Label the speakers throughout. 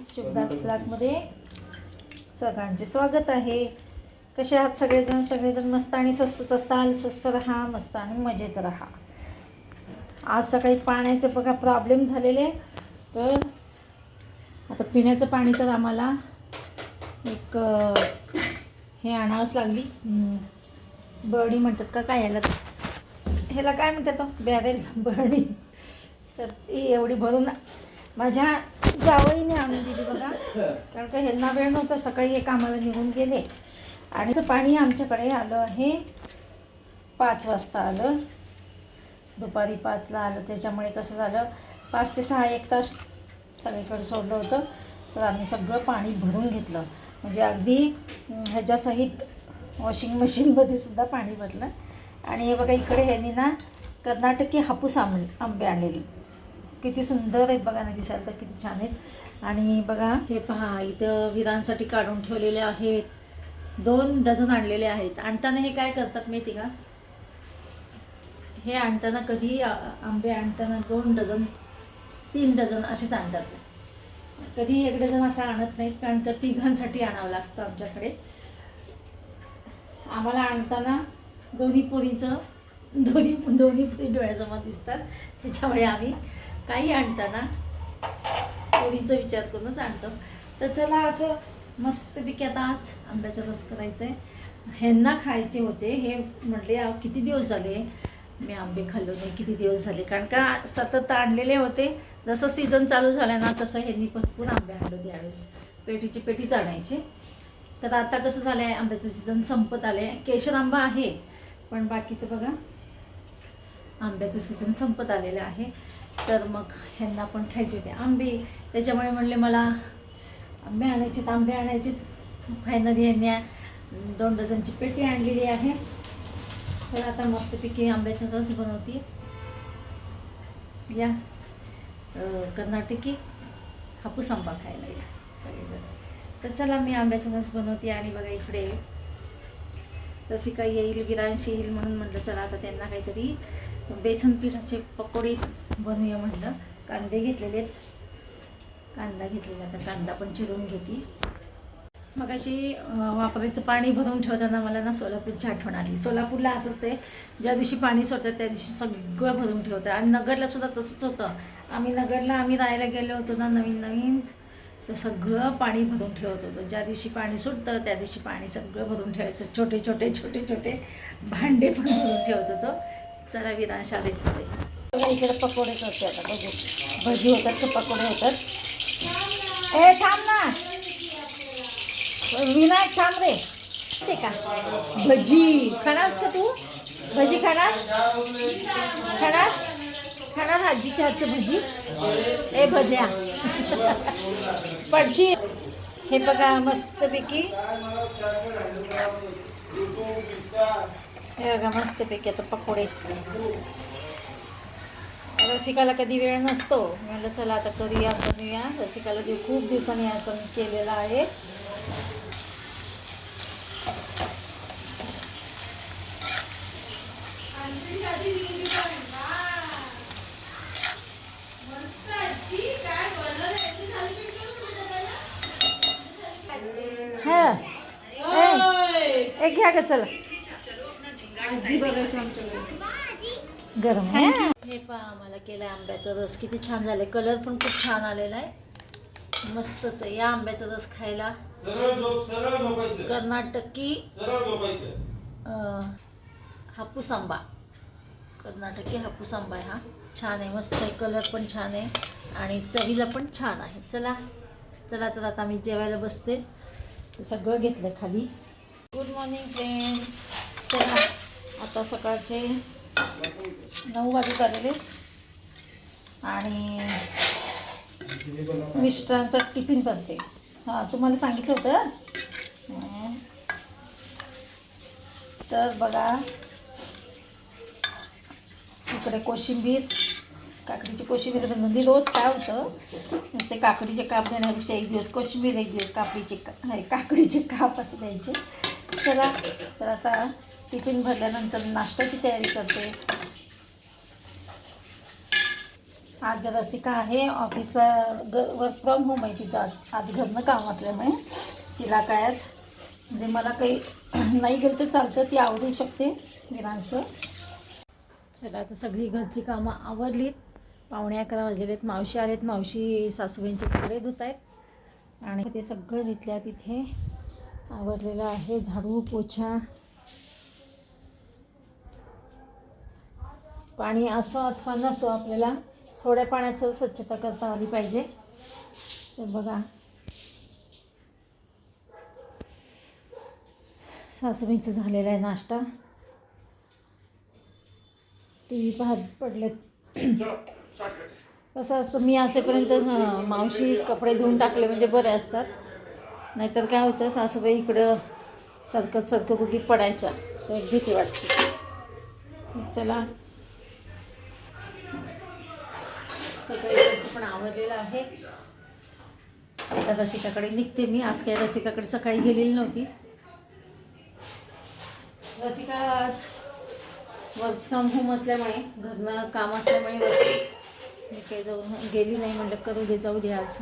Speaker 1: शुभदास ब्लॉगमध्ये सगळ्यांचे स्वागत आहे. कसे आहात सगळेजण मस्त आणि स्वस्तच असताल. स्वस्त राहा, मस्त आणि मजेत राहा. आज सकाळी पाण्याचे बघा प्रॉब्लेम झालेले, तर आता पिण्याचं पाणी तर आम्हाला एक हे आणावंच लागली. बरणी म्हणतात का काय, ह्याला काय म्हणतात बॅरेल बरणी. तर ती एवढी भरून माझ्या जावईने आणून दिली बघा, कारण का ह्यांना वेळ नव्हता. सकाळी हे कामाला निघून गेले आणि पाणी आमच्याकडे आलं आहे 5 वाजता आलं, दुपारी 5ला आलं. त्याच्यामुळे कसं झालं, 5 ते 6 1 तास सगळीकडे सोडलं होतं. तर आम्ही सगळं पाणी भरून घेतलं, म्हणजे अगदी ह्याच्यासहित वॉशिंग मशीनमध्ये सुद्धा पाणी भरलं. आणि हे बघा इकडे ह्यांनी ना कर्नाटकी हापूस आंबे आणलेली, किती सुंदर आहेत बघा ना, दिसायला तर किती छान आहेत. आणि बघा हे पहा, इथं विरांसाठी काढून ठेवलेले आहेत. 2 डझन आणलेले आहेत. आणताना हे काय करतात माहिती का, हे आणताना कधी आंबे आणताना 2 डझन 3 डझन असेच आणतात. कधी 1 डझन असं आणत नाहीत, कारण का तिघांसाठी आणावं लागतं आमच्याकडे. आम्हाला आणताना दोन्ही पुरी डोळ्यासमोर दिसतात. त्याच्यामुळे आम्ही काही आणताना पोरीचा विचार करूनच आणतो. तर चला, असं मस्तपैकी आता आज आंब्याचा रस करायचा आहे. ह्यांना खायचे होते, हे म्हटले किती दिवस झाले मी आंबे खाल्लो नाही, किती दिवस झाले, कारण का सतत आणलेले होते. जसं सीझन चालू झाला ना तसं ह्यांनी भरपूर आंबे आणले होते यावेळेस, पेटीच आणायचे. तर आता कसं झालं आहे, आंब्याचं सीझन संपत आले. केशर आंबा आहे, पण बाकीचं बघा आंब्याचं सीझन संपत आलेलं आहे. तर मग ह्यांना पण खायचे होते आंबे, त्याच्यामुळे म्हणले मला आंबे आणायचे. फायनली ह्यांनी 2 डझनची पेटी आणलेली आहे. चला आता मस्तपैकी आंब्याचा रस बनवते. या कर्नाटकी हापूस आंबा खायला या सगळेजण. तर चला मी आंब्याचा रस बनवते. आणि बघा इकडे रसिका येईल, विरांशी येईल, म्हणून म्हटलं चला आता त्यांना काहीतरी बेसन पिठाचे पकोडे बनवूया म्हटलं. कांदा घेतलेला, आता कांदा पण चिरून घेते. मग अशी वापरायचं पाणी भरून ठेवताना मला ना सोलापूरची आठवण आली. सोलापूरला असंच आहे, ज्या दिवशी पाणी सोडतात त्या दिवशी सगळं भरून ठेवतं. आणि नगरला सुद्धा तसंच होतं. आम्ही राहायला गेलो होतो ना नवीन, तर सगळं पाणी भरून ठेवत होतं. ज्या दिवशी पाणी सुटतं त्या दिवशी पाणी सगळं भरून ठेवायचं. छोटे छोटे भांडे पण भरून ठेवत होतो. चला विरांश आले दिसते. इकडे पकोडे करते आता, बघू भजी होतात का पकोडे होतात. ए थांब ना विनायक, थांब रे. ते का भजी खाणारच का तू? भजी खाणार आजीच्या हातचं भजी. ए भज्या पडशी. हे बघा मस्तपैकी, हे बघा मस्तपैकी आता पकोडे. रसिकाला कधी वेळ नसतो, म्हटलं चला आता बनवूया. रसिकाला खूप दिवसांनी आपण केलेला आहे. एक घ्या का, चला गरम आहे. हे पहा आम्हाला केलं आंब्याचा रस, किती छान झाले. कलर पण खूप छान आलेला आहे, मस्तच आहे. या आंब्याचा रस खायला. कर्नाटकी हापूस आंबा, कर्नाटकी हापूस आंबा आहे हा. छान आहे, मस्त आहे. कलर पण छान आहे आणि चवीला पण छान आहे. चला तर आता मी जेवायला बसते. सगळं घेतलं खाली. Good morning friends. चला आता सकाळचे 9 वाजत आलेले आणि मिस्टरांचा टिफिन बनते. हां, तुम्हाला सांगितलं होतं. तर बघा इकडे कोशिंबीर, काकडीची कोशिंबीर बनवली. रोज काय होतं, नुसते काकडीचे काप देण्यापेक्षा एक दिवस कोशिंबीर, एक दिवस काकडीचे काप असं द्यायचे. चला तर आता टिफिन भरल्यानंतर नाश्त्याची तयारी करते. आज रसिका आहे ऑफिसला, वर्क फ्रॉम होम आहे तिचं. आज घरनं काम असल्यामुळे तिला काय आज म्हणजे मला काही नाही गेलं तर चालतं, ती आवडू शकते गिरांचं. चला आता सगळी घरची कामं आवरलीत. 11:15 वाजलेत. मावशी आलेत. मावशी सासूबाईंचे कपडे धुत आहेत आणि ते सगळं जिथल्या तिथे आवरलेलं आहे. झाडू पोछा, पाणी असो अथवा नसो आपल्याला थोड्या पाण्याचं स्वच्छता करता आली पाहिजे. तर बघा सासूबाईंचं झालेलं आहे नाश्ता. टी व्ही पाहत पडलेत. कसं असतं, मी असेपर्यंत मावशी कपडे धुवून टाकले म्हणजे बरे असतात. नाहीतर काय होतं, सासूबाई इकडं सरकत उगी पडायच्या, तर एक भीती वाटते. चला सगळं पण आवरलेलं आहे. आता रसिकाकडे निघते मी. आज काही रसिकाकडे सकाळी गेलेली नव्हती. रसिका आज वर्क फ्रॉम होम असल्यामुळे, घरनं काम असल्यामुळे मी काही गेली नाही. म्हटलं करू दे, जाऊ दे आज.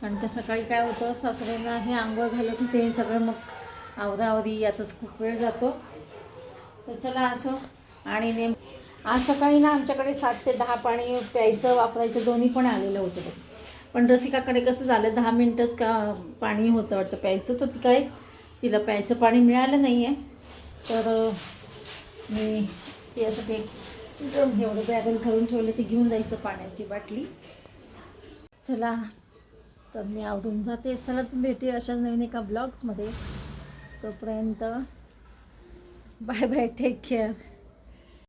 Speaker 1: कारण का सकाळी काय होतं, सासूबाईंना हे आंघोळ घालत होते सगळं, मग आवरावरी यातच खूप वेळ जातो. तर चला असो. आणि आज सकाळी ना आमच्याकडे 7 ते 10 पाणी प्यायचं वापरायचं दोन्ही पण आलेलं होतं बघ. पण रसिकाकडे कसं झालं, 10 मिनटंच का पाणी होतं वाटतं प्यायचं, तर काय तिला प्यायचं पाणी मिळालं नाही आहे. तर मी त्यासाठी ड्रम एवढं बॅरल भरून ठेवले, ती घेऊन जायचं पाण्याची बाटली. चला तर मी आवरून जाते. चला भेटूया अशा नवीन एका ब्लॉग्समध्ये. तोपर्यंत बाय बाय, टेक केअर.